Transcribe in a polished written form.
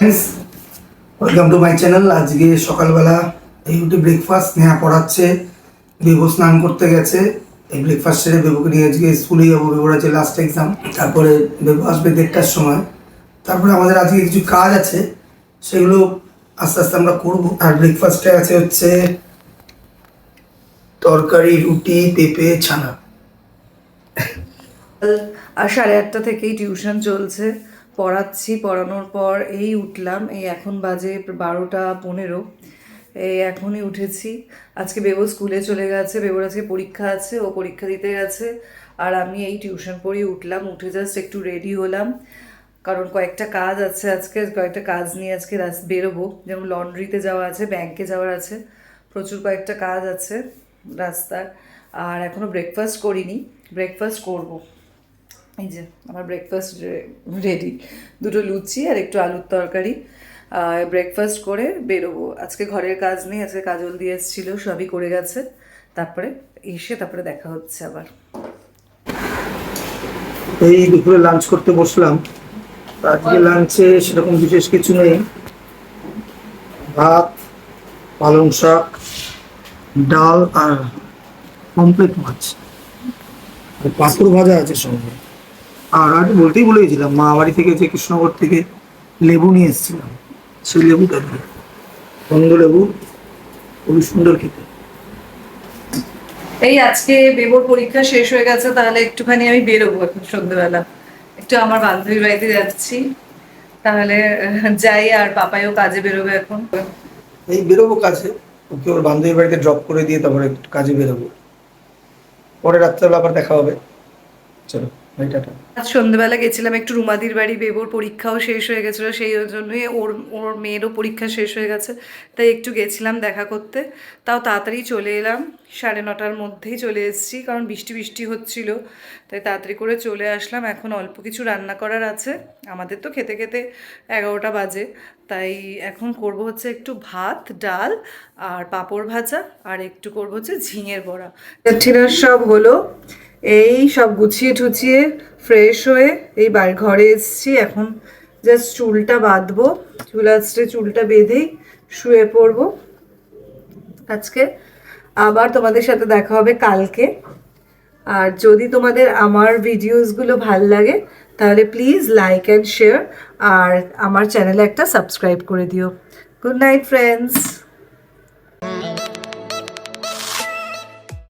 Welcome to my channel. আজকে সকালবেলা এই উঠে ব্রেকফাস্ট নেওয়া পড়াচ্ছে, বেবু স্নান করতে গেছে। এই ব্রেকফাস্ট সেরে বেবুকে নিয়ে আজকে স্কুলে যাবো, বেবুর আছে লাস্ট এক্সাম। তারপরে বেবু আসবে 1:30টার সময়। তারপরে আমাদের আজকে কিছু কাজ আছে, সেগুলো আস্তে আস্তে আমরা করবো। আর ব্রেকফাস্টে আছে হচ্ছে তরকারি, রুটি, পেঁপে, ছানা। আর 8:30 থেকেই টিউশন চলছে, পড়াচ্ছি। পড়ানোর পর এই উঠলাম, এই এখন বাজে 12টা 15। এই এখনই উঠেছি। আজকে বেবু স্কুলে চলে গেছে, বেবুর আজকে পরীক্ষা আছে, ও পরীক্ষা দিতে গেছে। আর আমি এই টিউশন পড়িয়ে উঠলাম, উঠে জাস্ট একটু রেডি হলাম, কারণ কয়েকটা কাজ আছে আজকে, কয়েকটা কাজ নিয়ে আজকে বেরোবো। যেমন লন্ড্রিতে যাওয়া আছে, ব্যাংকে যাওয়ার আছে, প্রচুর কয়েকটা কাজ আছে রাস্তার। আর এখনও ব্রেকফাস্ট করিনি, ব্রেকফাস্ট করবো। এই যে আমার ব্রেকফাস্ট রেডি, দুটো লুচি আর একটু আলুর তরকারি। ব্রেকফাস্ট করে বেরোবো। আজকে ঘরের কাজ নেই, আজকে কাজল দিয়ে এসেছিল, সবই করে গেছে। তারপরে দেখা হচ্ছে আবার। এই দুপুরে লাঞ্চ করতে বসলাম। আজকে লাঞ্চে সেরকম বিশেষ কিছু নেই, ভাত, পালং শাক, ডাল আর পমফ্রেট মাছ, আর পাঁপড় ভাজা আছে সঙ্গে। আর বলতেই ভুলে গেছিলাম, মা বাড়ি থেকে যে কৃষ্ণনগর থেকে লেবু নিয়ে এসেছিলাম, সেই লেবুটা দিয়ে, গন্ধ লেবু, খুবই সুন্দর খেতে। এই আজকে বেবোর পরীক্ষা শেষ হয়ে গেছে, তাহলে একটুখানি আমি বেরোবো এখন সন্ধ্যেবেলা, একটু আমার বান্ধবীর বাড়িতে যাচ্ছি। তাহলে যাই, আর পাপাইও কাজে বেরোবে এখন। এই বেরোবো কাজে, ওকে ওর বান্ধবীর বাড়িতে ড্রপ করে দিয়ে তারপরে একটু কাজে বেরোবো। পরে রাত্রেবেলা আবার দেখা হবে। চলো, বাই, টাটা। আজ সন্ধ্যেবেলা গেছিলাম একটু রুমাদির বাড়ি, বেবোর পরীক্ষাও শেষ হয়ে গেছিলো, সেই জন্যই ওর ওর মেয়েরও পরীক্ষা শেষ হয়ে গেছে, তাই একটু গেছিলাম দেখা করতে। তাও তাড়াতাড়ি চলে এলাম, 9:30টার মধ্যেই চলে এসেছি, কারণ বৃষ্টি বৃষ্টি হচ্ছিল, তাই তাড়াতাড়ি করে চলে আসলাম। এখন অল্প কিছু রান্না করার আছে, আমাদের তো খেতে খেতে 11টা বাজে। তাই এখন করব হচ্ছে একটু ভাত, ডাল আর পাঁপড় ভাজা, আর একটু করব হচ্ছে ঝিঙের বড়া। সব হলো, এই সব গুছিয়ে টুছিয়ে ফ্রেশ হয়ে এই ঘরে এসেছি। এখন জাস্ট চুলটা বাঁধবো, চুল আঁচড়ে চুলটা বেঁধেই শুয়ে পড়বো আজকে। আবার তোমাদের সাথে দেখা হবে কালকে। আর যদি তোমাদের আমার ভিডিওসগুলো ভাল লাগে, তাহলে প্লিজ লাইক অ্যান্ড শেয়ার, আর আমার চ্যানেলে একটা সাবস্ক্রাইব করে দিও। Good night friends.